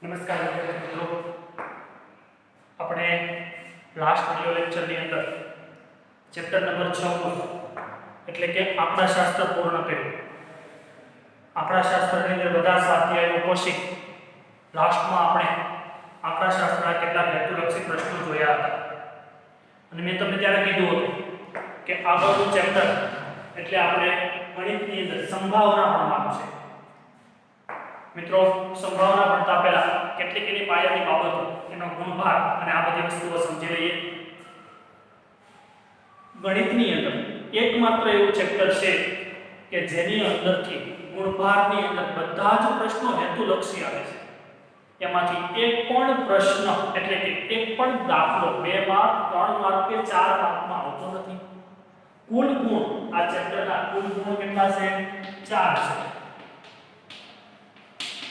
નમસ્કાર વિદ્યાર્થી મિત્રો, આપણે લાસ્ટ વિડિયો લેક્ચરની અંદર ચેપ્ટર નંબર 6 એટલે કે આંકડાશાસ્ત્ર પૂર્ણ કર્યું. આંકડાશાસ્ત્રની અંદર બધા સ્વાધ્યાયો પછી લાસ્ટમાં આપણે આંકડાશાસ્ત્રના કેટલાક હેતુલક્ષી પ્રશ્નો જોયા હતા અને મેં તમને ત્યારે કીધું હતું કે આગળનું ચેપ્ટર એટલે આપણે ગણિતની અંદર સંભાવના ભણવાનું છે. મિત્રો, સંભાવના ભણતા પહેલા કેટલીક એની પાયાની બાબતો, એનો ગુણભાર અને આ બધી વસ્તુઓ સમજી લઈએ. ગણિતની અંદર એકમાત્ર એવું ચેપ્ટર છે કે જેની અંદરથી ગુણભારની અંદર બધા જ પ્રશ્નો હેતુલક્ષી આવે છે. એમાંથી એક પણ પ્રશ્ન એટલે કે એક પણ દાખલો 2 માર્ક 3 માર્ક કે 4 માર્કમાં આવતો નથી. કુલ ગુણ આ ચેપ્ટરના કુલ ગુણ કેટલા છે? 4 છે.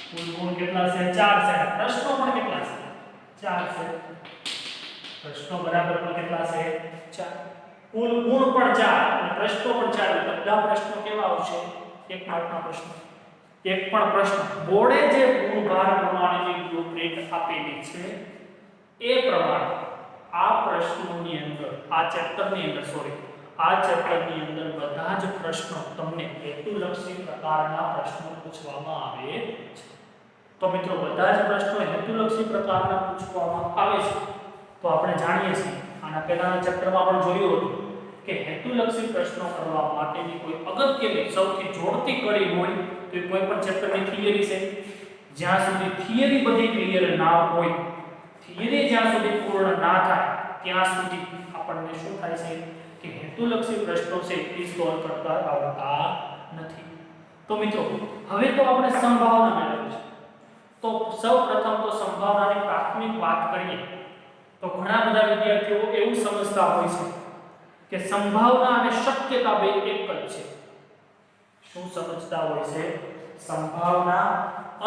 કુલ ગુણ કેટલા છે? 4 છે. પ્રશ્નો પણ કેટલા છે? 4 છે. પ્રશ્નો બરાબર પણ કેટલા છે? 4. કુલ ગુણ પણ 4 અને પ્રશ્નો પણ 4. બધા પ્રશ્નો કેવા આવશે? 1 માર્કના પ્રશ્નો. એક પણ પ્રશ્ન બોર્ડે જે ગુણભાર પ્રમાણેની બ્લુપ્રિન્ટ આપેલી છે એ પ્રમાણે આ પ્રશ્નોની અંદર આ ચેપ્ટરની અંદર બધા જ પ્રશ્નો તમને હેતુલક્ષી પ્રકારના પ્રશ્નો પૂછવામાં આવે છે. તો મિત્રો, બધા જ પ્રશ્નો હેતુલક્ષી પ્રકારના પૂછવામાં આવે છે તો આપણે જાણીએ છીએ, આના પહેલાના ચેપ્ટરમાં પણ જોયું હતું કે હેતુલક્ષી પ્રશ્નો કરવા માટેની કોઈ અગત્યની સૌથી જોડતી કડી હોય તો કોઈ પણ ચેપ્ટરની થિયરી છે. જ્યાં સુધી થિયરી બધી ક્લિયર ના હોય, થિયરી જ્યાં સુધી પૂર્ણ ના થાય ત્યાં સુધી આપણને શું થાય છે કે હેતુલક્ષી પ્રશ્નો છે એ સોલ્વ કરતા આવતા નથી. તો મિત્રો, હવે તો આપણે સંભાવના મેળવી છે. તો સૌપ્રથમ તો સંભાવનાની પ્રાથમિક વાત કરીએ તો ઘણા બધા વિદ્યાર્થીઓ એવું સમજતા હોય છે કે સંભાવના અને શક્યતા બે એક જ છે. શું સમજતા હોય છે? સંભાવના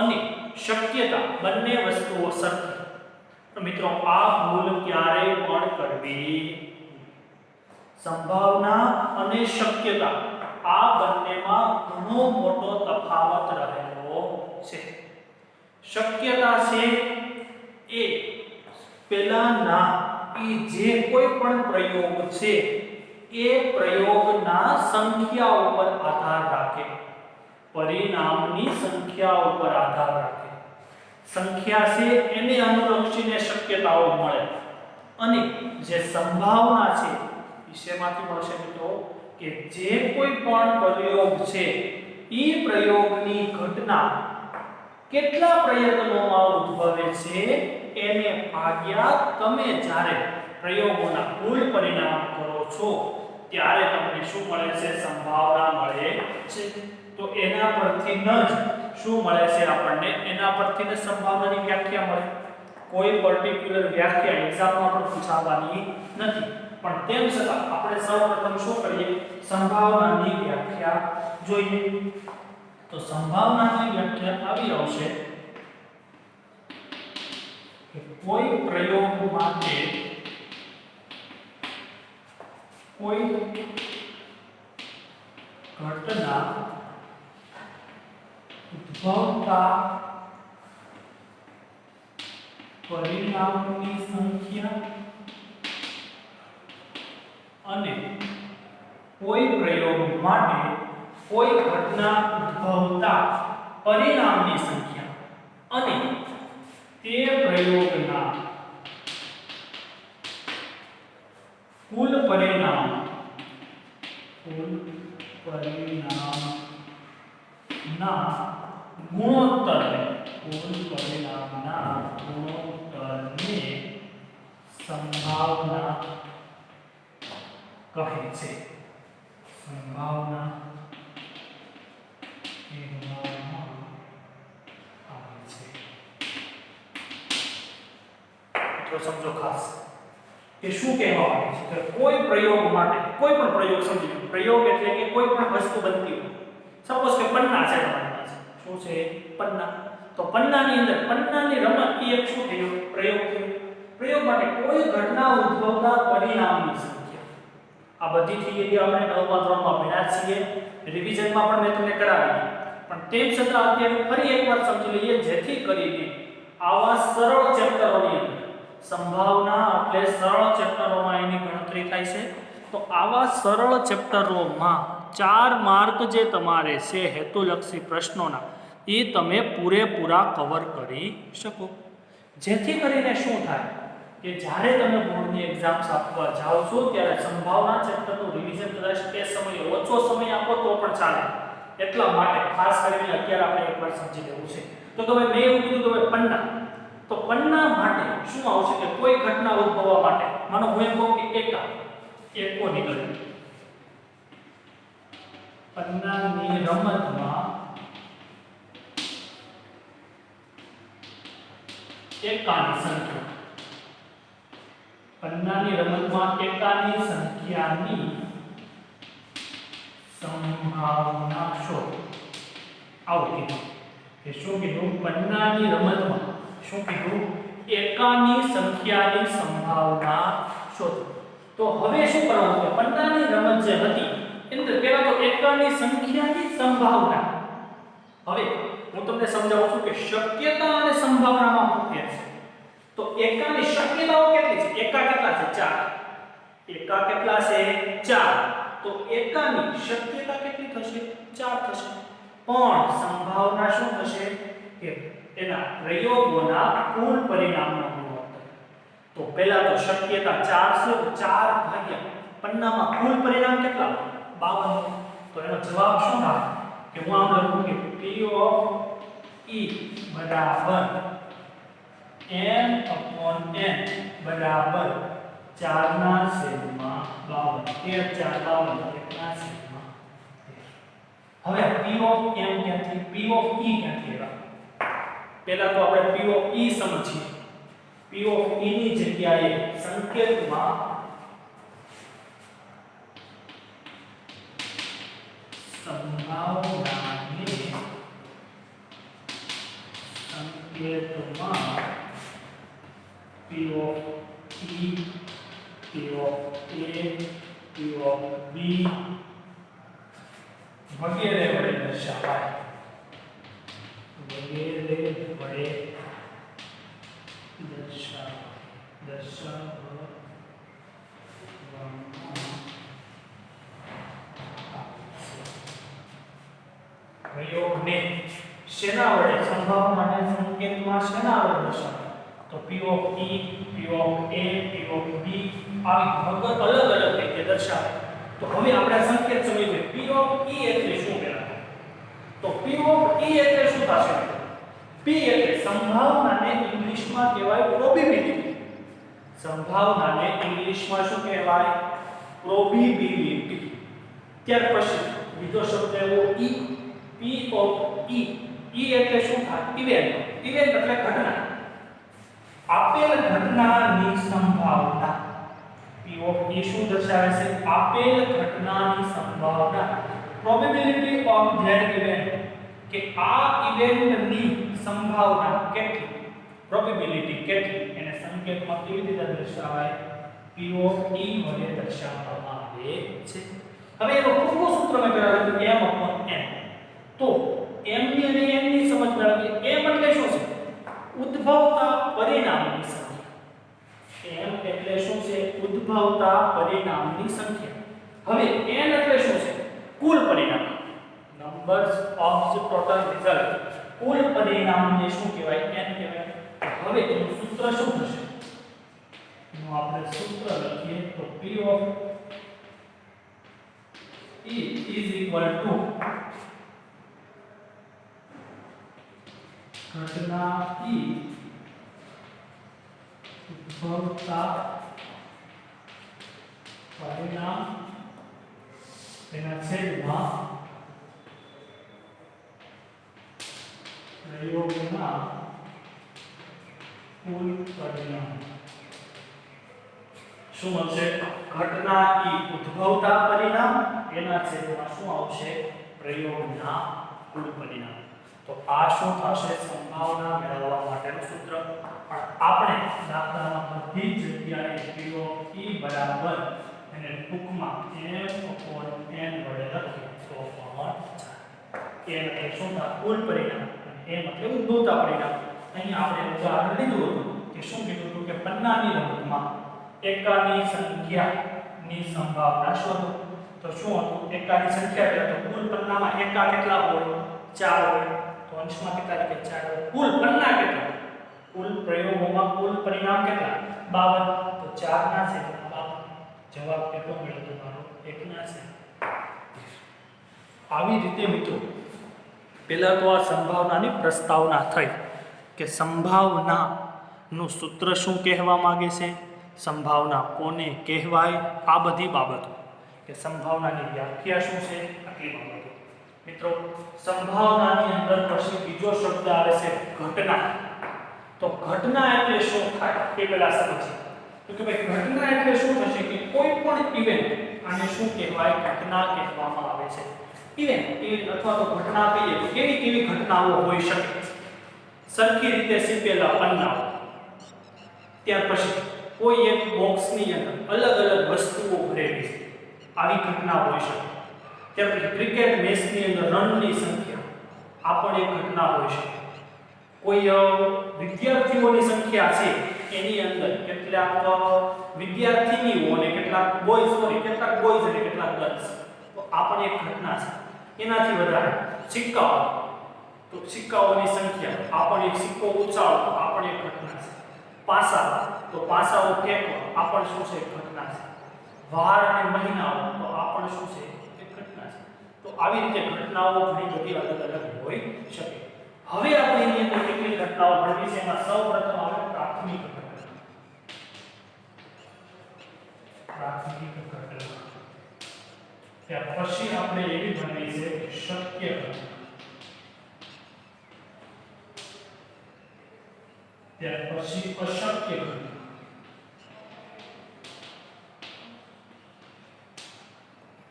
અને શક્યતા બંને વસ્તુઓ સરખી. તો મિત્રો, આ ભૂલ ક્યારેય પણ કરવી. સંભાવના અને શક્યતા આ બંનેમાં ઘણો મોટો તફાવત રહેલો છે. શક્યતા છે એ પેલાના જે કોઈ પણ પ્રયોગ છે એ પ્રયોગના સંખ્યા ઉપર આધાર રાખે, પરિણામની સંખ્યા ઉપર આધાર રાખે. સંખ્યા છે એને અનુલક્ષીને શક્યતાઓ મળે અને જે સંભાવના છે વિશેમાંથી મળશે મિત્રો કે જે કોઈ પણ પ્રયોગ છે એ પ્રયોગની ઘટના કેટલા પ્રયત્નોમાં ઉદ્ભવે છે એને ભાગ્યા તમે જ્યારે પ્રયોગોના કુલ પરિણામ કરો છો ત્યારે તમને શું મળે છે? સંભાવના મળે છે. તો એના પરથી જ શું મળે છે આપણને? એના પરથી જ સંભાવનાની વ્યાખ્યા મળે. કોઈ પર્ટિક્યુલર વ્યાખ્યા એક્ઝામમાં પણ પૂછાવાની નથી, પણ તેમ છતાં આપણે સૌપ્રથમ શું કરીએ? સંભાવનાની વ્યાખ્યા જોઈએ. તો સંભાવનાની વ્યાખ્યા આવી આવશે કે કોઈ પ્રયોગ માટે કોઈ ઘટના ઉદ્ભવતા પરિણામની સંખ્યા અને કોઈ પ્રયોગ માટે કોઈ ઘટના ઉદ્ભવતા પરિણામની સંખ્યા અને તે પ્રયોગના કુલ પરિણામના ગુણોત્તરને સંભાવના કહે છે. સંભાવના કહેવામાં આવે છે. તો સમજો ખાસ કે શું કહેવા માંગે છે કે કોઈ પ્રયોગ માટે કોઈ પણ પ્રયોગ સમજી લો. પ્રયોગ એટલે કે કોઈ પણ વસ્તુ બનતી હોય. સપોઝ કે પન્ના છે તમારી પાસે. શું છે? પન્ના. તો પન્નાની અંદર પન્નાની રમત એ એક શું થયો? પ્રયોગ થયો. પ્રયોગ માટે કોઈ ઘટના ઉદ્ભવતા પરિણામની સંખ્યા. આ બધી થિયરી આપણે 9મા ધોરણમાં ભણ્યા છીએ. રિવિઝનમાં પણ મેં તમને કરાવી. પણ તેમ છતાં અત્યારે ફરી એકવાર સમજી લઈએ જેથી કરીને આવા સરળ ચેપ્ટરોની અંદર સંભાવના એટલે સરળ ચેપ્ટરોમાં એની ગણતરી થાય છે. તો આવા સરળ ચેપ્ટરોમાં 4 માર્ક જે તમારે છે હેતુલક્ષી પ્રશ્નોના એ તમે પૂરેપૂરા કવર કરી શકો, જેથી કરીને શું થાય કે જ્યારે તમે બોર્ડની એક્ઝામ્સ આપવા જાઓ છો ત્યારે સંભાવના ચેપ્ટરનું રિવિઝન કદાચ તે સમયે ઓછો સમય આપો તો પણ ચાલે. એટલા માટે ખાસ કરીને અત્યારે આપણે એકવાર સમજી લેવું છે. તો તમે મેં એવું કીધું કે ભાઈ પન્ના, તો પન્ના માટે શું આવશે કે કોઈ ઘટના ઉદ્ભવવા માટે માનો હું એમ કહું કે એકો નીકળે પન્નાની રમતમાં એકાની સંખ્યા, પન્નાની રમતમાં એકાની સંખ્યાની સંભાવના શોધો. આવું કીધું કે શું કીધું? પન્નાની રમતમાં શું કીધું? એકાની સંખ્યાની સંભાવના શોધો. તો હવે શું કરવાનું છે? પન્નાની રમત જે હતી એની પહેલા તો એકાની સંખ્યાની સંભાવના. હવે હું તમને સમજાવું છું કે શક્યતા અને સંભાવનામાં શું ફેર છે. તો એકાની શક્યતાઓ કેટલી છે? એકા કેટલા છે? 4. એકા કેટલા છે? 4. તો એકાની શક્યતા કેટલી થશે? 4 થશે. પણ સંભાવના શું થશે કે એના પ્રયોગોના કુલ પરિણામનો ગુણોત્તર. તો પહેલા તો શક્યતા 4 છે, તો 4 ભાગ્યા પન્નામાં કુલ પરિણામ કેટલા? 52. તો એનો જવાબ શું થાય કે હું આમ લખું કે P of E બરાબર n/n બરાબર 4 ના છેદમાં 52. 13 4 52 1 ના છેદમાં 13. હવે P of m ક્યાંથી? P of E ક્યાંથી આવ્યા? પહેલા તો આપણે P of E સમજીએ. P of E ની જગ્યાએ સંકેતમાં સંભાવનાને સંકેતમાં P of E, P of A, P of B વગેરે વડે દર્શાવાય. વગેરે વડે પ્રયોગને શેના વડે? સંભાવનાને સંકેતમાં શેના વડે દર્શાવાય? તો P of E, P of A, P of B આવી વગર અલગ અલગ રીતે દર્શાવે. તો હવે આપણે સંકેત સમજીએ. P of E એટલે શું કહેવાય? તો P of E એટલે શું થશે? P એટલે સંભાવનાને ઇંગ્લિશમાં કહેવાય પ્રોબેબિલિટી. સંભાવનાને ઇંગ્લિશમાં શું કહેવાય? પ્રોબેબિલિટી. ત્યાર પછી બીજો શબ્દ એવો E, P of E. E એટલે શું થાય? ઇવેન્ટ. ઇવેન્ટ એટલે ઘટના. આપેલ ઘટનાની સંભાવના. P of E શું દર્શાવે છે? આપેલ ઘટનાની સંભાવના. પ્રોબેબિલિટી ઓફ ધેટ ઇવેન્ટ, કે આ ઇવેન્ટની સંભાવના કેટલી, પ્રોબેબિલિટી કેટલી, એને સંકેતમાં કેવી રીતે દર્શાવાય? P of E વડે દર્શાવવામાં આવે છે. હવે એનો ટૂંકું સૂત્ર મેં પહેલા લખ્યું m/n. તો m ની અને n ની સમજ મેળવીએ. m એટલે શું છે? ઉદ્ભવતા પરિણામની સંખ્યા. m એટલે શું છે? ઉદ્ભવતા પરિણામની સંખ્યા. હવે n એટલે શું છે? કુલ પરિણામ. Numbers of the total result. કુલ પરિણામને શું કહેવાય? n કહેવાય. હવે એનું સૂત્ર શું થશે? એનું આપણે સૂત્ર લખીએ તો P of E is equal to ઘટના E ઉદ્ભવતા પરિણામ એના છેદમાં પ્રયોગના કુલ પરિણામ. શું આવશે? ઘટના E ઉદ્ભવતા પરિણામ એના છેદમાં શું આવશે? પ્રયોગના કુલ પરિણામ. તો આ શું થશે? સંભાવના મેળવવા માટેનું સૂત્ર. પણ આપણે દાખલામાં બધી જગ્યાએ P of E બરાબર એને ટૂંકમાં m/n વડે લખીએ તો પણ ચાલે. n એટલે શું થાય? કુલ પરિણામ. m એટલે ઉદ્ભવતા પરિણામ. અહીંયા આપણે ઉદાહરણ લીધું હતું કે શું કીધું હતું કે પન્નાની રમતમાં એકાની સંખ્યાની સંભાવના શોધો. તો શું હતું? એકાની સંખ્યા એટલે તો કુલ પન્નામાં એકા કેટલા હોય? 4 હોય. તો અંશમાં કેટલા કે 4 હોય. કુલ પન્ના કેટલા? કુલ પ્રયોગોમાં કુલ પરિણામ કેટલા? 52. તો 4 ના છેદમાં 52. જવાબ કેટલો મળ્યો તમારો? 1 ના છેદમાં. આવી રીતે મિત્રો પહેલા તો આ સંભાવનાની પ્રસ્તાવના થઈ કે સંભાવનાનું સૂત્ર શું કહેવા માંગે છે, સંભાવના કોને કહેવાય, આ બધી બાબતો, કે સંભાવનાની વ્યાખ્યા શું છે, આટલી બાબતો. મિત્રો સંભાવનાની અંદર પછી બીજો શબ્દ આવે છે ઘટના. તો ઘટના એટલે શું થાય એ પહેલા સમજીએ. તો કે ભાઈ ઘટના એટલે શું થશે કે કોઈ પણ ઇવેન્ટ, આને શું કહેવાય? ઘટના કહેવામાં આવે છે. ઇવેન્ટ અથવા તો ઘટના કહીએ તો કેવી કેવી ઘટનાઓ હોઈ શકે? સરખી રીતે સીપેલા પન્નાઓ, ત્યાર પછી કોઈ એક બોક્સની અંદર અલગ અલગ વસ્તુઓ ભરેલી છે, આવી ઘટના હોઈ શકે. ત્યાર પછી ક્રિકેટ મેચની અંદર રનની સંખ્યા, આ પણ એક ઘટના હોઈ શકે. કોઈ વિદ્યાર્થીઓની સંખ્યા છે એની અંદર કેટલાક વિદ્યાર્થીનીઓ અને કેટલાક બોયઝ અને કેટલાક ગર્લ્સ, તો આ પણ એક ઘટના છે. એનાથી વધારે સિક્કાઓ, તો સિક્કાઓની સંખ્યા, આ પણ એક સિક્કો ઉછાળવો, આ પણ એક ઘટના છે. પાસા, તો પાસાઓ ફેંકવા, આ પણ શું છે? ઘટના છે. વાર અને મહિનાઓ, તો આ પણ શું છે? એક ઘટના છે. તો આવી રીતે ઘટનાઓ ઘણી બધી અલગ અલગ હોઈ શકે. હવે આપણે એની અંદર કેટલી ઘટનાઓ ભણવી છે? એમાં સૌપ્રથમ આવે પ્રાથમિક ઘટના. પ્રાથમિક ઘટના. ત્યાર પછી આપણે એવી ભણવી છે શક્ય ઘટના. ત્યાર પછી અશક્ય ઘટના.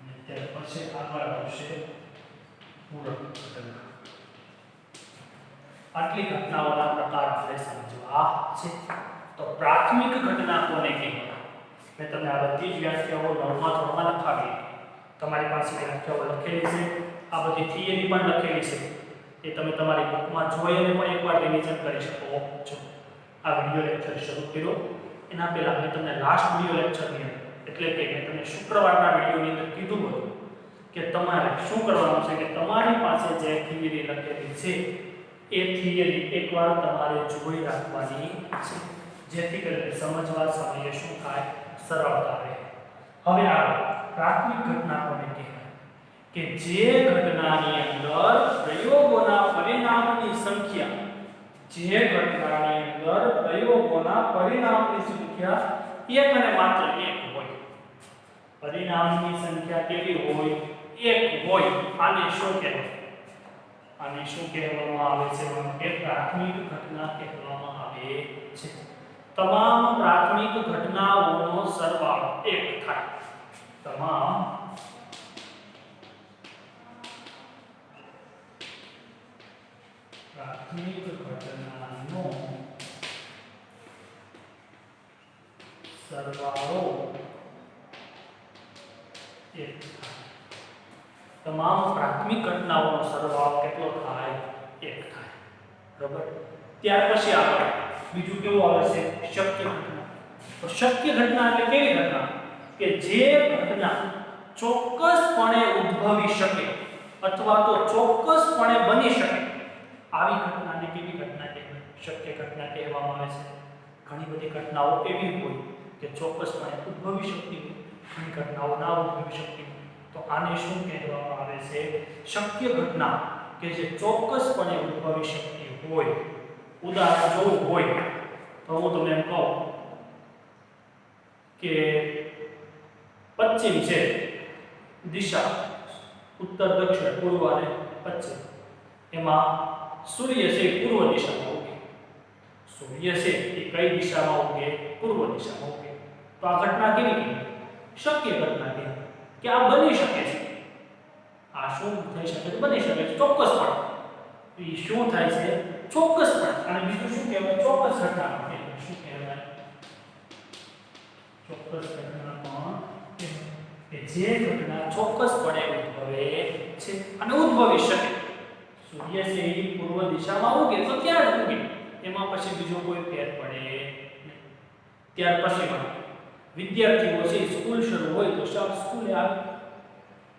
અને ત્યાર પછી આગળ આવશે પૂરક ઘટના. આટલી ઘટનાઓના પ્રકાર આપણે સમજવા છે. તો પ્રાથમિક ઘટના કોને કહેવાય? મેં તમને આ બધી જ વ્યાખ્યાઓ નવમા ધોરણમાં લખાવી. તમારી પાસે વ્યાખ્યાઓ લખેલી છે, આ બધી થિયરી પણ લખેલી છે. એ તમે તમારી બુકમાં જોઈ અને પણ એકવાર રિવિઝન કરી શકો છો. આ વિડિયો લેક્ચર શરૂ કર્યો એના પહેલા મેં તમને લાસ્ટ વિડિયો લેક્ચરની અંદર, એટલે કે મેં તમને શુક્રવારના વિડિયોની અંદર કીધું હતું કે તમારે શું કરવાનું છે કે તમારી પાસે જે થિયરી લખેલી છે એ થિયરી એકવાર તમારે જોઈ રાખવાની છે, જેથી કરીને સમજવા સમયે શું થાય? સરળતા રહે. હવે આ પ્રાથમિક ઘટના કોને કહેવાય? કે જે ઘટનાની અંદર પ્રયોગોના પરિણામની સંખ્યા, જે ઘટનાની અંદર પ્રયોગોના પરિણામની સંખ્યા એક અને માત્ર એક હોય. પરિણામની સંખ્યા કેવી હોય? એક હોય. આને શું કહેવાય? આને શું કહેવામાં આવે છે? કે પ્રાથમિક ઘટના કહેવામાં આવે છે. તમામ પ્રાથમિક ઘટનાઓનો સરવાળો એક થાય. તમામ પ્રાથમિક ઘટનાનો સરવાળો એક થાય. તમામ પ્રાથમિક ઘટનાઓનો સરવાળો કેટલો થાય? એક થાય. બરાબર. ત્યાર પછી આગળ બીજું કેવું આવે છે? શક્ય ઘટના. તો શક્ય ઘટના એટલે કેવી ઘટના? કે જે ઘટના ચોક્કસપણે ઉદ્ભવી શકે અથવા તો ચોક્કસપણે બની શકે, આવી ઘટનાને કેવી ઘટના કહેવાય? શક્ય ઘટના કહેવામાં આવે છે. ઘણી બધી ઘટનાઓ એવી હોય કે ચોક્કસપણે ઉદ્ભવી શકતી હોય, ઘણી ઘટનાઓ ના ઉદ્ભવી શકતી હોય. તો આને શું કહેવામાં આવે છે? શક્ય ઘટના, કે જે ચોક્કસપણે ઉદ્ભવી શકતી હોય. ઉદાહરણ જોવું હોય તો હું તમને એમ કહું કે પશ્ચિમ છે દિશા, ઉત્તર, દક્ષિણ, પૂર્વ અને પશ્ચિમ, એમાં સૂર્ય છે પૂર્વ દિશામાં ઉગે. સૂર્ય છે એ કઈ દિશામાં ઉગે? પૂર્વ દિશામાં ઉગે. તો આ ઘટના કેવી કહેવાય? શક્ય ઘટના કહેવાય. કે આ બની શકે છે. આ શું થઈ શકે છે? બની શકે છે ચોક્કસપણે. એ શું થાય છે? ચોક્કસપણે. અને બીજું શું કહેવાય? ચોક્કસ ઘટના કહેવાય. શું કહેવાય? ચોક્કસ ઘટનામાં કે જે ઘટના ચોક્કસપણે ઉદ્ભવે છે અને ઉદ્ભવી શકે. સૂર્ય છે એ પૂર્વ દિશામાં ઉગે તો ક્યાં જ ઉગે? એમાં પછી બીજો કોઈ ફેર પડે નહીં. ત્યાર પછી વિદ્યાર્થીઓ છે સ્કૂલ શરૂ હોય તો સ્કૂલે આવે,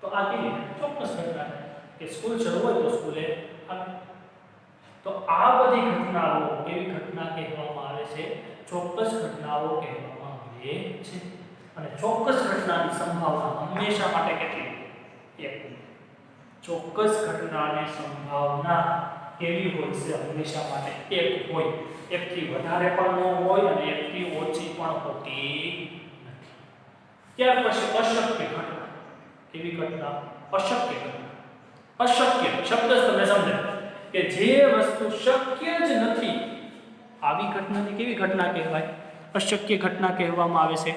તો આ કેવી ચોક્કસ ઘટના કે સ્કૂલ શરૂ હોય તો સ્કૂલે આવે. તો આ બધી ઘટનાઓ કેવી ઘટના કહેવામાં આવે છે? ચોક્કસ ઘટનાઓ કહેવામાં આવે છે. અને ચોક્કસ ઘટનાની સંભાવના હંમેશા માટે કેટલી? 1. ચોક્કસ ઘટનાની સંભાવના કેવી હોય છે? હંમેશા માટે 1 હોય. 1 થી વધારે પણ ન હોય અને 1 થી ઓછી પણ હોતી નથી. ત્યાર પછી અશક્ય ઘટના. કેવી ઘટના? અશક્ય ઘટના. અશક્ય શબ્દ તમે સમજો કે જે વસ્તુ શક્ય જ નથી, આવી ઘટનાને કેવી ઘટના કહેવાય? અશક્ય ઘટના કહેવામાં આવે છે.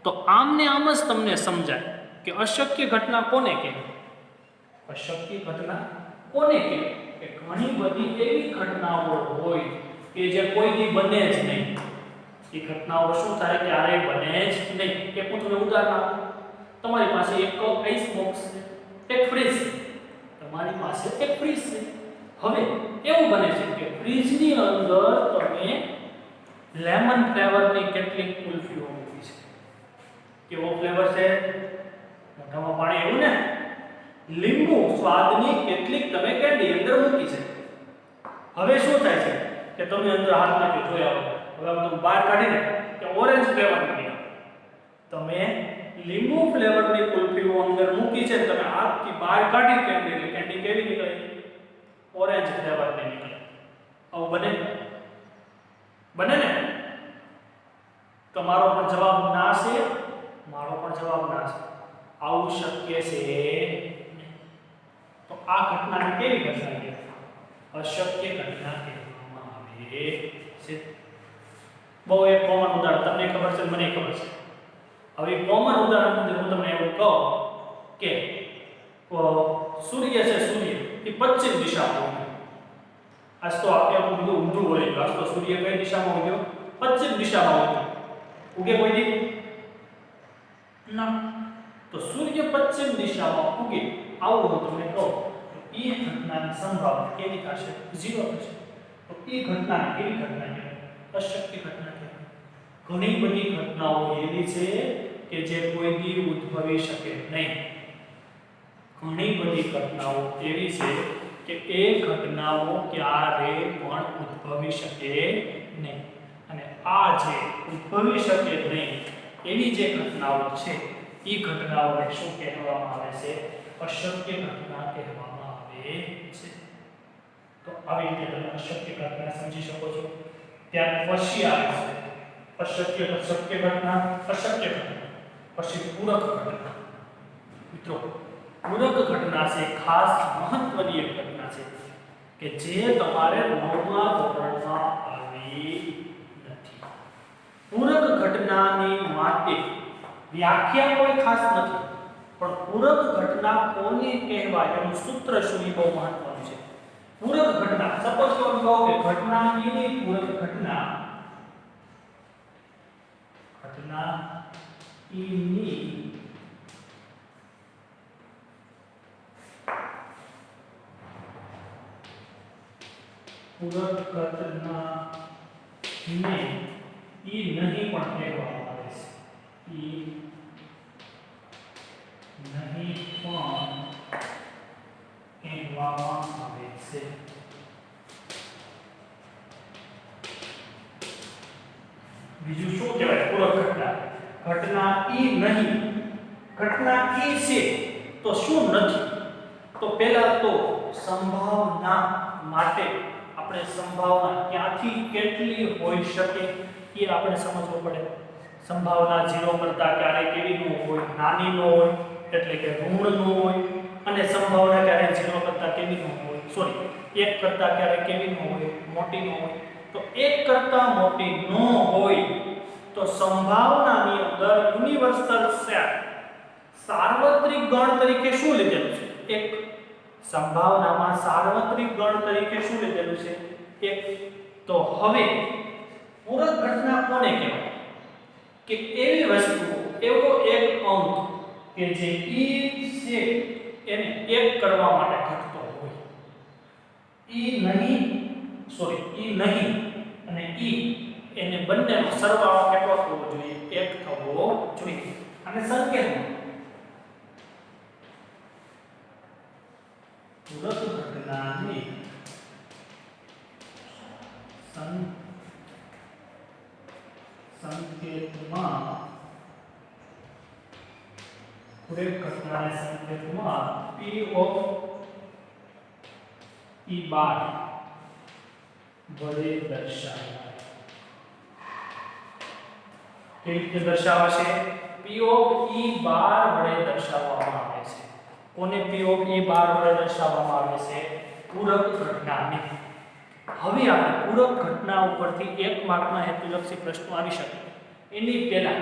તો આમને આમ જ તમને સમજાય કે અશક્ય ઘટના કોને કહેવાય? અશક્ય ઘટના કોને કહેવાય? કે ઘણી બધી એવી ઘટનાઓ હોય કે જે કોઈથી બને જ નહીં. એ ઘટનાઓ શું થાય? ક્યારેય બને જ નહીં. એક હું તમને ઉદાહરણ આપું. તમારી પાસે એક આઈસ બોક્સ છે, એક ફ્રીજ છે. તમારી પાસે એક ફ્રીજ છે. હવે એવું બને છે કે ફ્રીજની અંદર તમે લેમન ફ્લેવરની કેટલીક કુલ્ફીઓ મૂકી છે. કેવો ફ્લેવર છે? મોઢામાં પાણી એવું ને? લીંબુ સ્વાદની કેટલીક તમે કેન્ડી અંદર મૂકી છે. હવે શું થાય છે કે તમે અંદર હાથ નાખી જોયા હવે તમે બહાર કાઢીને કે ઓરેન્જ ફ્લેવર મૂકી, તમે લીંબુ ફ્લેવરની કુલ્ફીઓ અંદર મૂકી છે. તમે હાથથી બહાર કાઢી કેન્ડી, એટલે કેન્ડી કેવી નીકળી? ઓરેન્જ ફ્લેવરની નીકળે. આવું બને ને? તમારો પણ જવાબ ના છે, મારો પણ જવાબ ના છે. આવું શક્ય છે નહીં. તો આ ઘટનાને કેવી ઘટના કહેવાય? અશક્ય ઘટના કહેવામાં આવે છે. બહુ એક કોમન ઉદાહરણ તમને ખબર છે, મને ખબર છે. હવે કોમન ઉદાહરણ હું તમને એવું કહું કે સૂર્ય છે, સૂર્ય એ પશ્ચિમ દિશામાં ઉગે. આજ તો આપણે બધું ઊંધું બોલી ગયું. આજ તો સૂર્ય કઈ દિશામાં ઉગ્યો? પશ્ચિમ દિશામાં ઉગ્યો. ઉગે કોઈ દી ના. તો સૂર્ય પશ્ચિમ દિશામાં ઉગે આવું હું તમને કહું તો એ ઘટનાની સંભાવના કેવી થશે? 0 થશે. તો એ ઘટનાને કેવી ઘટના કહેવાય? અશક્ય ઘટના કહેવાય. ઘણી બધી ઘટનાઓ એવી છે કે જે કોઈ દી ઉદ્ભવી શકે નહીં. ઘણી બધી ઘટનાઓ એવી છે કે એ ઘટનાઓ ક્યારે પણ ઉદ્ભવી શકે નહીં. અને આ જે ઉદ્ભવી શકે નહીં એવી જે ઘટનાઓ છે એ ઘટનાઓને શું કહેવામાં આવે છે? અશક્ય ઘટના કહેવામાં આવે છે. તો આવી રીતે તમે અશક્ય ઘટના સમજી શકો છો. ત્યાર પછી આવે છે શક્ય ઘટના, અશક્ય ઘટના. પછી પૂરક ઘટના. મિત્રો, પૂરક ઘટના છે ખાસ મહત્વની એક ઘટના છે કે જે તમારે 9મા ધોરણમાં આવી નથી. પૂરક ઘટનાની માટે વ્યાખ્યા કોઈ ખાસ નથી, પણ પૂરક ઘટના કોને કહેવાય એનું સૂત્ર શું એ બહુ મહત્વનું છે. પૂરક ઘટના, સપોઝ કે કહો કે ઘટના ની પૂરક ઘટના ઈની પૂરક ઘટના ને ઈ નહીં પણ કહેવામાં આવે છે. ઈ નહીં પણ કહેવામાં આવે છે. બીજું શું કહેવાય? પૂરક ઘટના. ઘટના ઈ નહીં, ઘટના ઈ છે તો શું નથી? તો પહેલા તો સંભાવના માટે આપણે સંભાવના ક્યાંથી કેટલી હોઈ શકે એ આપણે સમજવું પડે. સંભાવના 0 કરતા ક્યારે કેવી ન હોય? નાની ન હોય, એટલે કે ઋણ ન હોય. અને સંભાવના ક્યારે 0 કરતા કેવી ન હોય? સોરી, 1 કરતા ક્યારે કેવી ન હોય? મોટી ન હોય. તો 1 કરતા મોટી ન હોય તો સંભાવનાની અંદર યુનિવર્સલ સેટ સાર્વત્રિક ગણ તરીકે શું લીધેલું છે? 1. સંભાવનામાં સાર્વત્રિક ગણ તરીકે શું લીધેલું છે? 1. તો હવે પૂરક ઘટના કોને કહેવાય? કે એવી વસ્તુ, એવો એક અંક કે જે ઈ છે એને 1 કરવા માટે ઘટતો હોય. ઈ નહીં અને E એને બંનેનો સરવાળો કેટલો થવો જોઈએ? 1 થવો જોઈએ. અને સંકેતમાં પૂરક ઘટનાની સંકેતમાં પૂરક ઘટનાના સંકેતમાં P of E બાર વડે દર્શાવાય. કેવી રીતે દર્શાવાશે? P of E બાર વડે દર્શાવવામાં આવે છે. કોને P of E બાર વડે દર્શાવવામાં આવે છે? પૂરક ઘટનાને. હવે આપણે પૂરક ઘટના ઉપરથી 1 માર્કના હેતુલક્ષી પ્રશ્નો આવી શકે એની પહેલા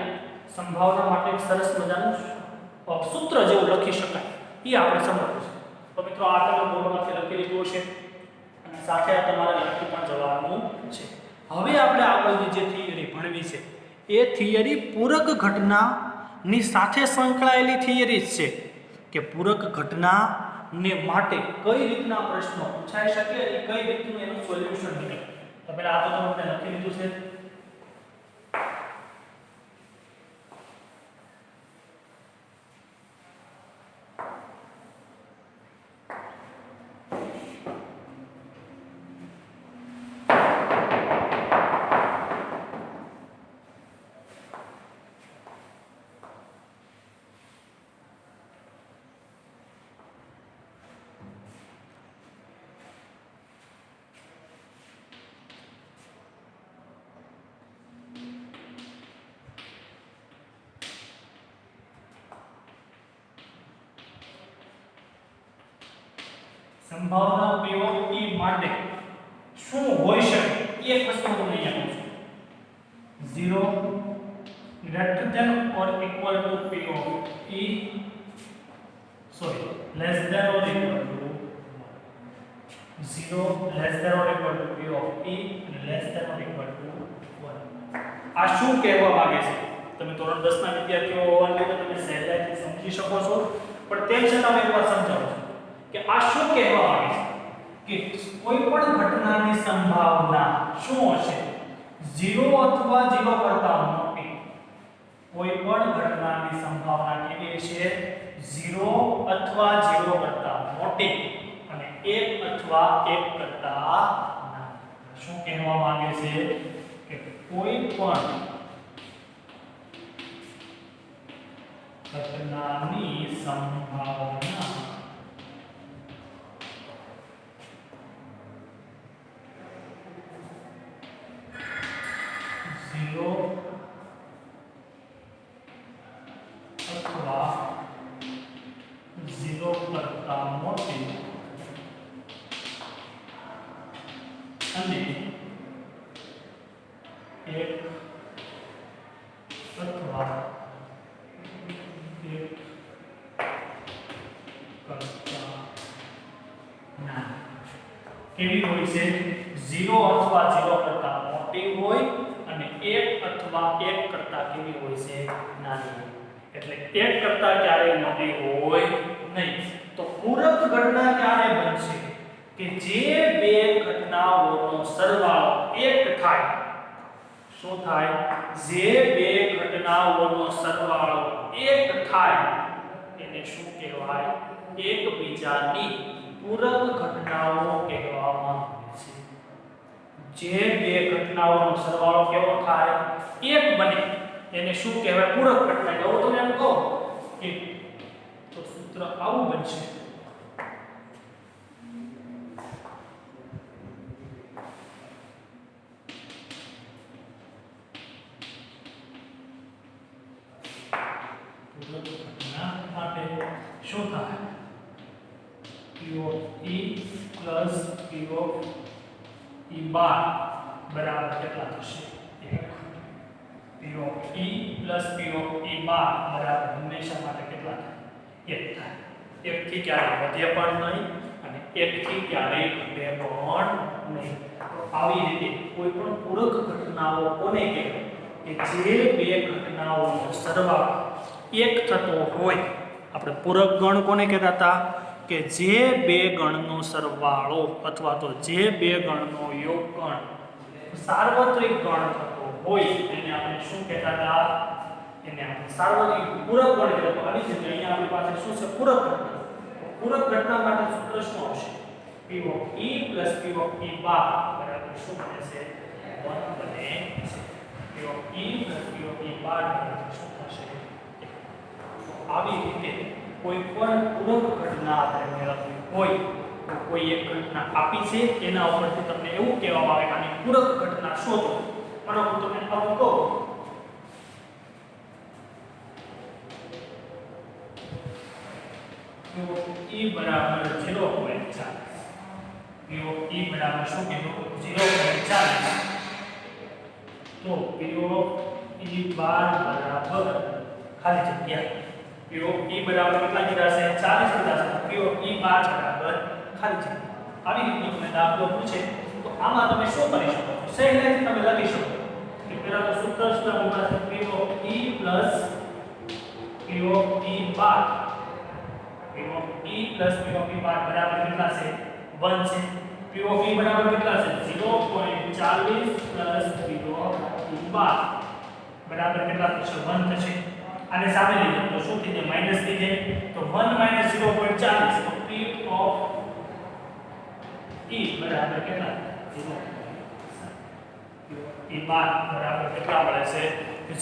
સંભાવના માટે એક સરસ મજાનું સૂત્ર જેવું લખી શકાય એ આપણે સમજવું છે. તો મિત્રો આ તમે બોર્ડમાંથી લખી લીધું છે અને સાથે તમારે લખી પણ જવાનું છે. હવે આપણે આગળની જે થિયરી ભણવી છે એ થિયરી પૂરક ઘટનાની સાથે સંકળાયેલી થિયરી છે કે પૂરક ઘટના ને માટે કઈ રીતના પ્રશ્નો પૂછાઈ શકે અને કઈ રીતનું એનું સોલ્યુશન નીકળે. તો પહેલા આ તો તમને લખી લીધું છે. સંભાવના P of E માટે શું હોઈ શકે એક વસ્તુ તમને અહીંયા પૂછું. 0 greater than or equal to P of E less than or equal to 0 less than or equal to P of E less than or equal to 1. આ શું કહેવા માંગે છે? તમે ધોરણ 10 ના વિદ્યાર્થીઓ હોવાને તમે સહેલાઈથી સમજી શકો છો, પણ તેમ છતાં હું એકવાર સમજાવું છું કે આ શું કહેવા માંગે છે કે કોઈ પણ ઘટનાની સંભાવના શું હશે? 0 અથવા 0 કરતા મોટી. કોઈ પણ ઘટનાની સંભાવના કેવી હશે? 0 અથવા 0 કરતા મોટી અને 1 અથવા 1 કરતા નાની. શું કહેવા માંગે છે કે કોઈ પણ ઘટનાની સંભાવના 0 અથવા 0 કરતા મોટી અને 1 અથવા 1 કરતા નાની. કેવી હોય છે? 0 અથવા 0 કરતા મોટી હોય અને 1 અથવા 1 કરતા કેવી હોય છે? નાની. એટલે 1 કરતા ક્યારે મોટી હોય નહીં. તો પૂરક ઘટના ક્યારે બનશે કે જે બે ઘટનાઓનો સરવાળો 1 થાય. શું થાય? જે બે ઘટનાઓનો સરવાળો 1 થાય એને શું કહેવાય? એકબીજાની પૂરક ઘટનાઓ કહેવામાં આવે છે. જે બે ઘટનાઓનો સરવાળો કેવો થાય? 1 બને એને શું કહેવાય? પૂરક ઘટના. જો તમે એમ કહો કે તો સૂત્ર આવું બનશે. પૂરક ઘટના માટે શું થાય? P of E plus P of E બાર બરાબર કેટલા થશે? 1. P of E plus P of E બાર બરાબર હંમેશા માટે કેટલા થાય? 1 થાય. 1 થી ક્યારે વધે પણ નહીં અને 1 થી ક્યારે ઘટે પણ નહીં. આવી રીતે કોઈ પણ પૂરક ઘટનાઓ કોને કહેવાય? કે જે બે ઘટનાઓનો સરવાળો 1 થતો હોય. આપણે પૂરક ગણ કોને કહેતા હતા? કે જે બે ગણનો સરવાળો અથવા તો જે બે ગણનો યોગગણ સાર્વત્રિક ગણ થતો હોય એને આપણે શું કહેતા હતા? એને આપણે સાર્વત્રિક પૂરક ગણ કહેતા. તો આવી રીતે અહીંયા આપણી પાસે શું છે? પૂરક ઘટના. પૂરક ઘટના માટે સૂત્ર શું આવશે? P of E plus P of E bar બરાબર શું બને છે? 1 બને છે. P of E plus P of E bar બરાબર શું થશે? તો આવી રીતે કોઈ પણ પૂરક ઘટના આપણે મેળવવી હોય તો કોઈ એક ઘટના આપી છે એના ઉપરથી તમને એવું કહેવામાં આવે કે આની પૂરક ઘટના શોધો. માનો હું તમને આવું કહું E બરાબર 0.4. P of E બરાબર શું કીધું? 0.4. તો P of E બાર બરાબર ખાલી જગ્યા P of E બરાબર કેટલા કીધા છે? 40 કીધા છે. P of E બાર બરાબર ખાલી જગ્યા. આવી રીતનો તમે દાખલો પૂછે તો આમાં તમે શું કરી શકો? સહેલાઈથી તમે લખી શકો કે પહેલા તો સૂત્ર શું આપણી પાસે? P of E plus P of E bar. P of E plus P of E bar બરાબર કેટલા છે? 1 છે. P of E બરાબર કેટલા છે? 0.40 plus P of E bar બરાબર કેટલા થશે? 1 થશે. આને સામે લઈ લો તો શું થઈ જાય? માઈનસ થઈ જાય. તો 1 minus 0.40 તો P of E બરાબર કેટલા? 0. E bar બરાબર કેટલા મળે છે?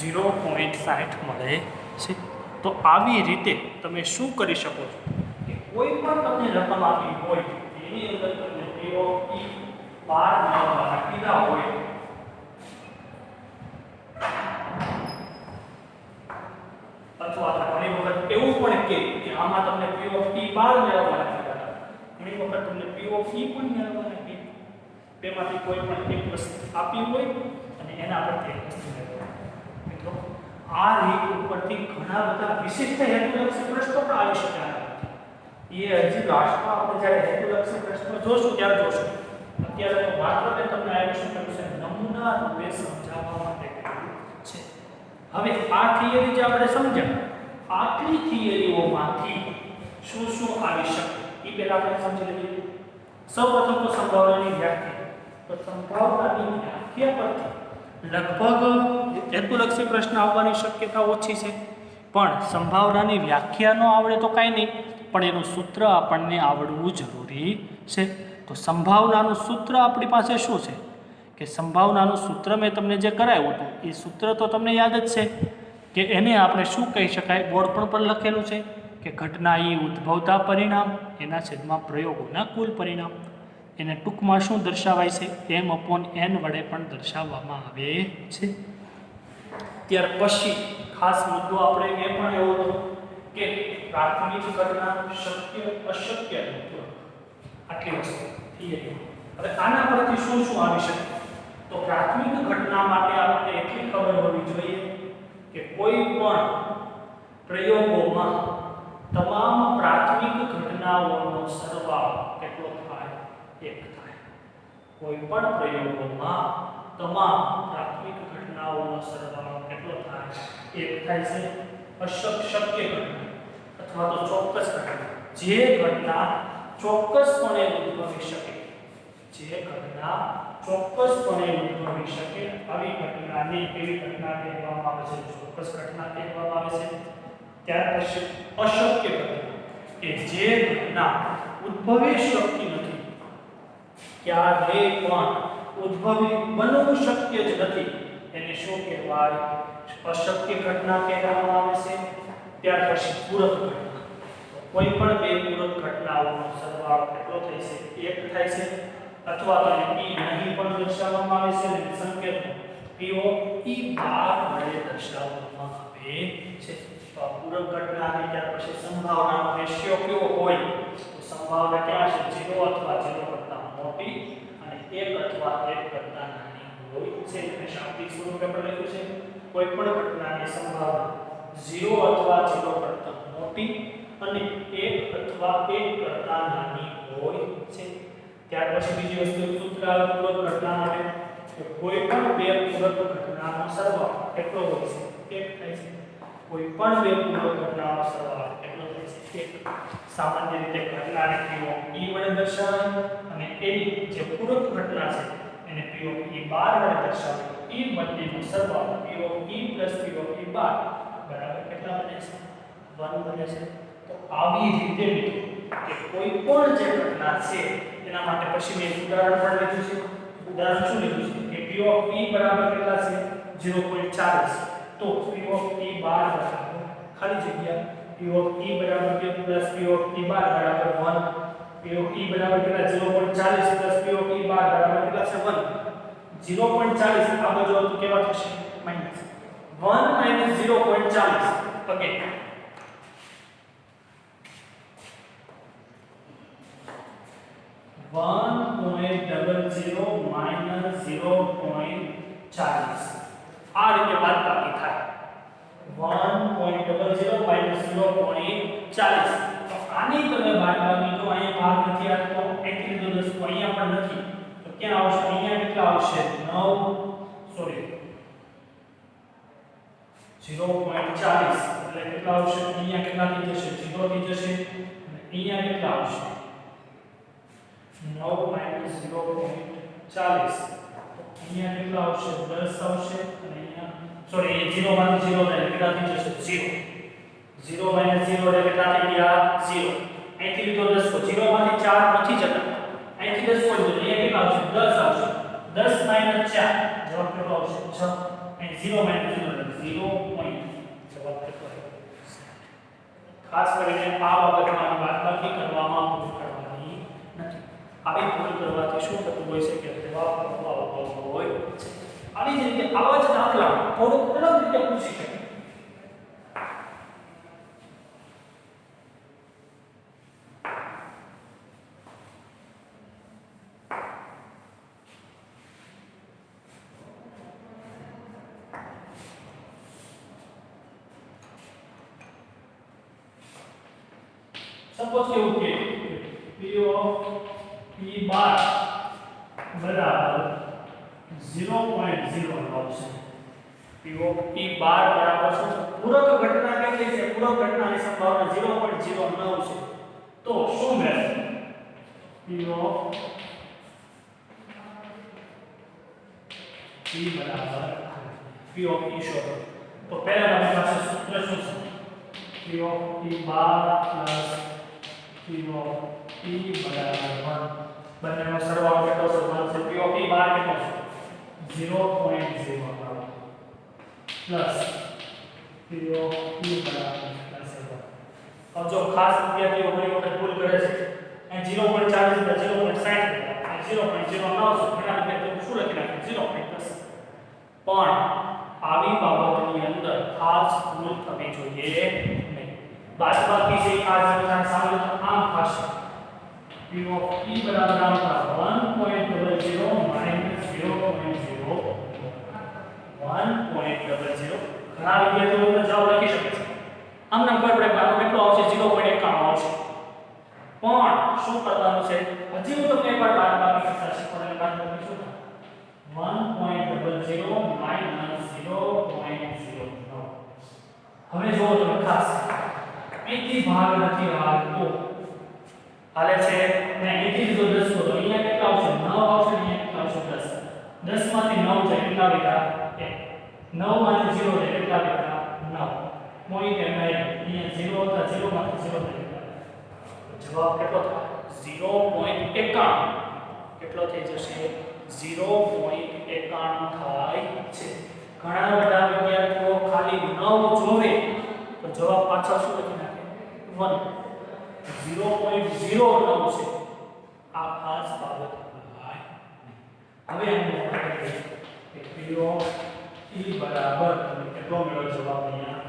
0.60 મળે છે. તો આવી રીતે તમે શું કરી શકો છો કે કોઈ પણ તમને રકમ આપી હોય એની અંદર તમને P of E બાર મેળવવાના કીધા હોય અથવા તો ઘણી વખત એવું પણ કે આમાં તમને P of E બાર મેળવવાના કીધા હતા. ઘણી વખત તમને P of E પણ મેળવવાના કીધા. બેમાંથી કોઈ પણ એક વસ્તુ આપી હોય અને એના પરથી એક વસ્તુ મેળવવાની. મિત્રો આ રીત ઉપરથી ઘણા બધા વિશિષ્ટ હેતુલક્ષી પ્રશ્નો પણ આવી શકે. એ હજી લાસ્ટમાં આપણે જ્યારે હેતુલક્ષી પ્રશ્નો જોશું ત્યારે જોશું. અત્યારે તો માત્ર મેં તમને આ શું કર્યું છે? નમૂના રૂપે સમજાવવા માટે કર્યું છે. હવે આ થિયરી જે આપણે સમજ્યા, આટલી થિયરીઓમાંથી શું શું આવી શકે એ પહેલા આપણે સમજી લઈએ. સૌપ્રથમ તો સંભાવનાની વ્યાખ્યા. તો સંભાવનાની વ્યાખ્યા પરથી લગભગ હેતુલક્ષી પ્રશ્ન આવવાની શક્યતા ઓછી છે. પણ સંભાવનાની વ્યાખ્યા ન આવડે તો કાંઈ નહીં, પણ એનું સૂત્ર આપણને આવડવું જરૂરી છે. તો સંભાવનાનું સૂત્ર આપણી પાસે શું છે? કે સંભાવનાનું સૂત્ર મેં તમને જે કરાવ્યું હતું એ સૂત્ર તો તમને યાદ જ છે કે એને આપણે શું કહી શકાય? બોર્ડ પર લખેલું છે કે ઘટના એ ઉદ્ભવતા પરિણામ એના છેદમાં પ્રયોગોના કુલ પરિણામ. એને ટૂંકમાં શું દર્શાવાય છે? m/n વડે પણ દર્શાવવામાં આવે છે. ત્યાર પછી ખાસ મુદ્દો આપણે એ પણ એવો હતો કે પ્રાથમિક ઘટના શક્ય અશક્ય આટલી વસ્તુ થિયરી. હવે આના પરથી શું શું આવી શકે? તો પ્રાથમિક ઘટના માટે આપણે એટલી ખબર હોવી જોઈએ કે કોઈ પણ પ્રયોગોમાં તમામ પ્રાથમિક ઘટનાઓનો સરવાળો કેટલો થાય? 1 થાય. કોઈ પણ પ્રયોગોમાં તમામ પ્રાથમિક ઘટનાઓનો સરવાળો કેટલો થાય? 1 થાય છે. અશક્ય ઘટના અથવા તો ચોક્કસ ઘટના, જે ઘટના ચોક્કસપણે ઉદ્ભવી શકે, આવી ઘટનાને કેવી ઘટના કહેવામાં આવે છે? ચોક્કસ ઘટના કહેવામાં આવે છે. ત્યાર પછી અશક્ય ઘટના કે જે ઘટના ઉદ્ભવી શકતી નથી, ક્યારેય પણ બનવું શક્ય જ નથી, એને શું કહેવાય? અશક્ય ઘટના કહેવામાં આવે છે. ત્યાર પછી પૂરક ઘટના. કોઈ પણ બે પૂરક ઘટનાઓનો સરવાળો કેટલો થાય છે? 1 થાય છે. અથવા તો P નહીં પણ દર્શાવવામાં આવે છે અને સંકેતનો P of E બાર વડે દર્શાવવામાં આવે છે. તો આ પૂરક ઘટના અને ત્યાર પછી સંભાવનાનો રેશિયો કેવો હોય? તો સંભાવના ક્યાં છે? 0 અથવા 0 કરતા મોટી અને 1 અથવા 1 કરતા નાની હોય છે. અને શાબ્દિક સ્વરૂપે પણ લખ્યું છે કોઈ પણ ઘટનાની સંભાવના 0 અથવા 0 કરતા મોટી અને 1 અથવા 1 કરતા નાની હોય છે. ત્યાર પછી બીજી વસ્તુ સૂત્ર પૂરક ઘટના માટે કે કોઈ પણ બે પૂરક ઘટનાનો સરવાળો કેટલો હોય છે? 1 થાય છે. કોઈ પણ બે પૂરક ઘટનાનો સરવાળો કેટલો થાય છે? 1. સામાન્ય રીતે ઘટનાને P of E વડે દર્શાવાય અને એની જે પૂરક ઘટના છે એને P of E બાર વડે દર્શાવીએ તો એ બંનેનો સરવાળો P of E plus P of E બાર બરાબર કેટલા બને છે 1 બને છે તો આવી રીતે મિત્રો કે કોઈ પણ જે ઘટના છે એના માટે પછી મેં ઉદાહરણ પણ લીધું છે ઉદાહરણ શું લીધું છે કે P of E બરાબર કેટલા છે 0.40 તો P of E બાર બરાબર ખાલી જગ્યા P of E બરાબર કે પ્લસ P of E બાર બરાબર 1 P of E બરાબર કેટલા 0.40 પ્લસ P of E બાર બરાબર કેટલા છે 1 0.40 આ બાજુ તો કેવા થશે માઈનસ 1 minus 0.40 ઓકે 1.00 minus 0.40 આ રીતે બાદબાકી થાય 1.00 minus 0.40 તો આની તમે બાદબાકી તો અહીંયા ભાગ નથી આવતો એકલી તો 10 તો અહીંયા પણ નથી તો ક્યાં આવશે અહીંયા કેટલા આવશે 9 સોરી 0.40 એટલે કેટલા આવશે અહીંયા કેટલા થઈ જશે 0 થઈ જશે અને અહીંયા કેટલા આવશે 9 minus 0.40 અહીંયા કેટલા આવશે 10 આવશે અને અહીંયા સોરી 0 માંથી 0 એટલે કેટલા થઈ જશે 0 0 minus 0 એટલે કેટલા થઈ ગયા 0 અહીંથી લીધો 10 તો 0 માંથી 4 નથી જતા અહીંથી 10 કોઈ તો અહીંયા કેટલા આવશે 10 આવશે 10 minus 4 જવાબ કેટલો આવશે 6 અહીં 0 minus 0 એટલે 0 point જવાબ કેટલો આવશે ખાસ કરીને આ બાબતમાં બાદબાકી કરવામાં ભૂલ કરવાની નથી આવી ભૂલ કરવાથી શું થતું હોય છે કે જવાબ ખોટો આવતો હોય છે આવી જ રીતે આવા જ દાખલા થોડુંક અલગ રીતે પૂછી શકાય સપોઝ કેવું કે P of P બાર બરાબર 0.0 આવશે P of P બાર બરાબર શું છે પૂરક ઘટના કેટલી છે પૂરક ઘટનાની સંભાવના 0.09 છે તો શું મેળવવું P of P બરાબર P of E શોધો તો પહેલા આપણી પાસે સૂત્ર શું છે P of P bar plus P of E બરાબર 1 બંનેનો સરવાળો કેટલો છે 1 છે P of E બાર કેટલો છે 0.0 પ્લસ P of E બરાબર પ્લસ 1 अब जो खास વિદ્યાર્થીઓ ઘણી વખત ભૂલ કરે છે અહીં 0.40 એટલે 0.60 અહીં 0.09 ઘણા વિદ્યાર્થીઓ શું લખી નાખે 0.10 પણ આવી બાબતની અંદર ખાસ ભૂલ થવી જોઈએ નહીં બાદબાકી છે આ જવાબ સામે આમ થશે P of E બરાબર આવતા 1.00 minus 0.0 1.00 ઘણા વિદ્યાર્થીઓ જવાબ લખી શકે છે આમ ના કોઈ આપણે બાર કેટલો આવશે 0.91 આવશે પણ શું કરવાનું છે હજી હું તમને એકવાર બાદબાકી કરતા શીખવાડેલ બાદબાકી શું થાય 1.00 minus 0.09 હવે જો તમે ખાસ અહીંથી ભાગ નથી આવતો હાલે છે ને અહીંથી જો 10 તો અહીંયા કેટલા આવશે 9 આવશે અહીંયા કેટલા આવશે 10 10 માંથી 9 જાય કેટલા બેટા 9 માંથી 0 જાય કેટલા બેટા 9 પોઈન્ટ એમ અહીંયા 0 હતા 0 માંથી 0 જાય જવાબ કેટલો થાય 0.91 કેટલો થઈ જશે 0.91 થાય છે ઘણા બધા વિદ્યાર્થીઓ ખાલી 9 જોવે તો જવાબ પાછળ શું લખી નાખે 1 0.09 છે આ ખાસ બાબત ભૂલાય નહીં હવે આપણે કરીએ કે P of E બરાબર કેટલો મેળવ્યો જવાબ અહીંયા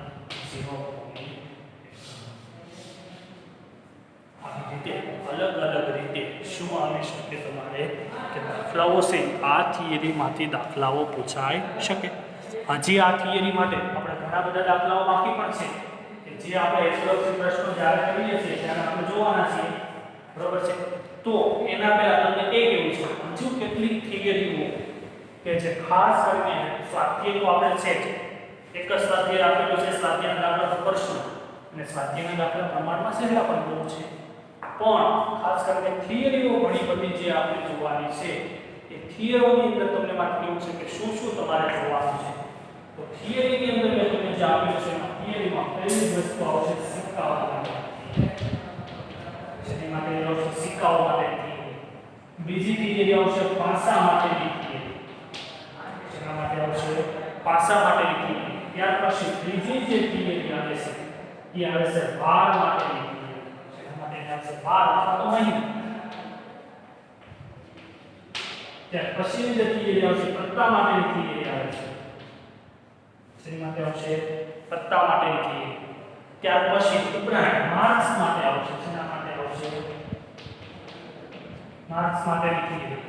0.1 આવી રીતે અલગ અલગ રીતે શું આવી શકે તમારે કે દાખલાઓ છે આ થિયરીમાંથી દાખલાઓ પૂછાઈ શકે હજી આ થિયરી માટે આપણે ઘણા બધા દાખલાઓ બાકી પણ છે જે આપણે એક્સપ્લોસિવ પ્રશ્નો જ્યારે કરીએ છીએ ત્યારે આપણે જોવાના છીએ બરોબર છે તો એના પહેલા તમને એ કેવું છે હજુ કેટલીક થિયરીઓ કે જે ખાસ કરીને સ્વાધ્યાય તો આપણે છે જ એક જ સ્વાધ્યાય આપેલું છે સ્વાધ્યાયના દાખલા તો કરશું અને સ્વાધ્યાયના દાખલા પ્રમાણમાં સહેલા પણ બહુ છે પણ ખાસ કરીને થિયરીઓ ઘણી બધી જે આપણે જોવાની છે એ થિયરીની અંદર તમને વાત કેવું છે કે શું શું તમારે જોવાનું છે. તો થિયરીની અંદર મેં તમને જે આપ્યું છે થિયરીમાં પહેલી જ વસ્તુ આવશે સિક્કાઓ માટે. જેની માટે આવશે સિક્કાઓ માટે. બીજી થિયરી આવશે પાસા માટેની થિયરી. જેના માટે આવશે પાસા માટેની થિયરી. ત્યાર પછી ત્રીજી જે થિયરી આવે છે એ આવે છે ભાર માટેની થિયરી. જેના માટે આવશે ભાર અથવા તો મહિના. ત્યાર પછીની જે થિયરી આવશે પત્તા માટેની થિયરી આવે છે. જેની માટે આવશે પત્તા માટેની થિયરી. ત્યાર પછી ઉપરાંત માર્ક્સ માટે આવશે. જેના માટે આવશે માર્ક્સ માટેની થિયરી.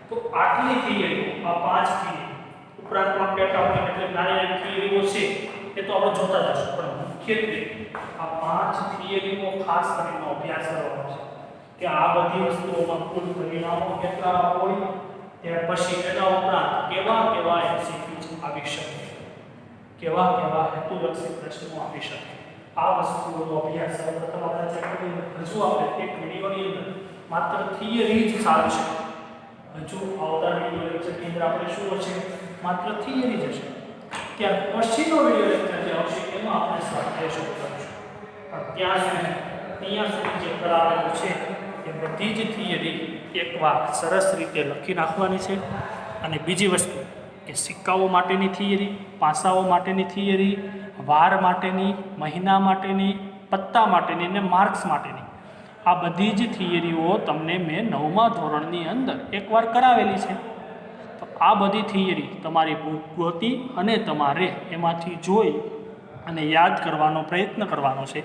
તો આટલી થિયરી, આ પાંચ થિયરી ઉપરાંત પણ પેટા એટલે નાની નાની થિયરીઓ છે એ તો આપણે જોતા જશું, પણ મુખ્યત્વે આ પાંચ થિયરીનો ખાસ કરીને અભ્યાસ કરવાનો છે કે આ બધી વસ્તુઓમાં કુલ પરિણામો કેટલા હોય, ત્યાર પછી એના ઉપરાંત કેવા કેવા એમસીક્યુ આવી શકે, કેવા કેવા હેતુલક્ષી પ્રશ્નો આવી શકે. આ વસ્તુઓનો અભ્યાસ સૌપ્રથમ આપણે ચેપ્ટરની હજુ આપણે એક વિડીયોની અંદર માત્ર થિયરી જ સારું છે. હજુ આવતા વિડીયો લેક્ચરની અંદર આપણે શું હશે, માત્ર થિયરી જ હશે. ત્યાર પછીનો વિડીયો લેક્ચર જે આવશે એમાં આપણે સ્વાધ્યાય શરૂ કરીશું. પણ ત્યાં સુધી અહીંયા સુધી જે કરાવેલું છે એ બધી જ થિયરી એકવાર સરસ રીતે લખી નાખવાની છે. અને બીજી વસ્તુ કે સિક્કાઓ માટેની થિયરી, પાસાઓ માટેની થિયરી, વાર માટેની, મહિના માટેની, પત્તા માટેની અને માર્ક્સ માટેની આ બધી જ થિયરીઓ તમને મેં 9મા ધોરણની અંદર એકવાર કરાવેલી છે. તો આ બધી થિયરી તમારી બુક ગોતી અને તમારે એમાંથી જોઈ અને યાદ કરવાનો પ્રયત્ન કરવાનો છે.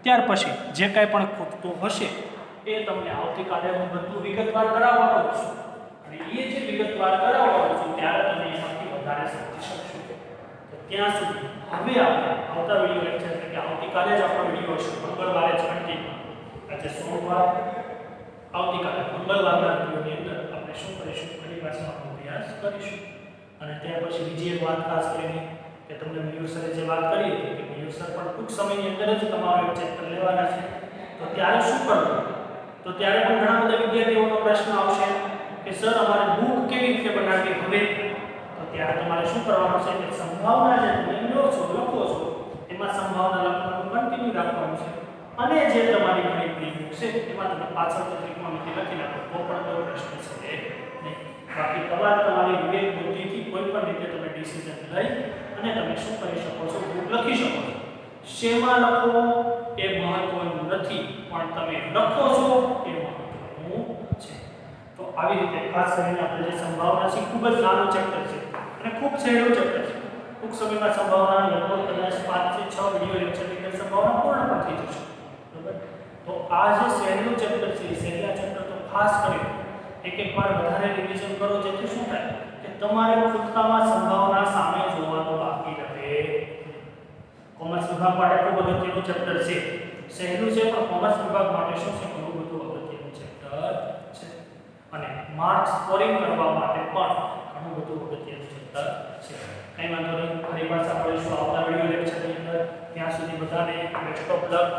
ત્યાર પછી જે કાંઈ પણ ખૂટતું હશે એ તમને આવતીકાલે હું બધું વિગતવાર કરાવવાનો છું. અને એ જે વિગતવાર કરાવવાનો છું ત્યારે તમે એમાંથી વધારે સમજી શકશો. તો ત્યાં સુધી હવે આપણે આવતા વિડીયો લેક્ચર એટલે કે આવતીકાલે જ આપણો વિડીયો હશે, મંગળવારે જ કન્ટિન્યુ. આજે સોમવાર, આવતીકાલે મંગળવારના વિડીયોની અંદર આપણે શું કરીશું, ફરી પાછો અભ્યાસ કરીશું. અને ત્યાર પછી બીજી એક વાત ખાસ કરીને કે તમને મયુર સરે જે વાત કરી હતી કે મયુર સર પણ ટૂંક સમયની અંદર જ તમારો એક ચેપ્ટર લેવાના છે. તો ત્યારે શું કરવું, તો ત્યારે પણ ઘણા બધા વિદ્યાર્થીઓનો પ્રશ્ન આવશે કે સર અમારે બુક કેવી રીતે બનાવવી હવે. તો ત્યારે તમારે શું કરવાનું છે કે સંભાવના જે તમે લો છો, લખો છો એમાં સંભાવના લખવાનું કન્ટિન્યુ રાખવાનું છે. અને જે તમારી ગણિતની બુક છે એમાં તમે પાછળથી ત્રિકોણમિતિ લખી નાખો તો પણ કોઈ પ્રશ્ન છે નહીં. બાકી તમારી વિવેક બુદ્ધિથી કોઈ પણ રીતે તમે ડિસિઝન લઈ અને તમે શું કરી શકો છો, બુક લખી શકો છો. શેમાં લખો એ મહત્વનું નથી, પણ તમે લખો છો એ મહત્વનું છે. તો આવી રીતે ખાસ કરીને આપણે જે સંભાવના છે ખૂબ જ નાનું ચેપ્ટર છે અને ખૂબ સહેલું ચેપ્ટર છે. ટૂંક સમયમાં સંભાવના લગભગ કદાચ 5 થી 6 વિડીયો લેક્ચરની અંદર સંભાવના પૂર્ણ પણ થઈ જશે. બરાબર? તો આ જે સહેલું ચેપ્ટર છે એ સહેલા ચેપ્ટર તો ખાસ કરીને એક વાર વધારે રિવિઝન કરો, જેથી શું થાય કે તમારે ખુદકામાં સંભાવના સામે જોવાનું બાકી રહે. કોમર્સ વિભાગ માટે ખૂબ અગત્યનું ચેપ્ટર છે, સહેલું છે પણ કોમર્સ વિભાગ માટે શું છે, ઘણું બધું અગત્યનું ચેપ્ટર છે. અને માર્ક્સ સ્કોરિંગ કરવા માટે પણ ઘણું બધું અગત્યનું ચેપ્ટર છે. કંઈ વાંધો નહીં, ફરી પાછા મળીશું આવતા વિડીયો લેક્ચરની અંદર. ત્યાં સુધી બધાને બેસ્ટ ઓફ લક.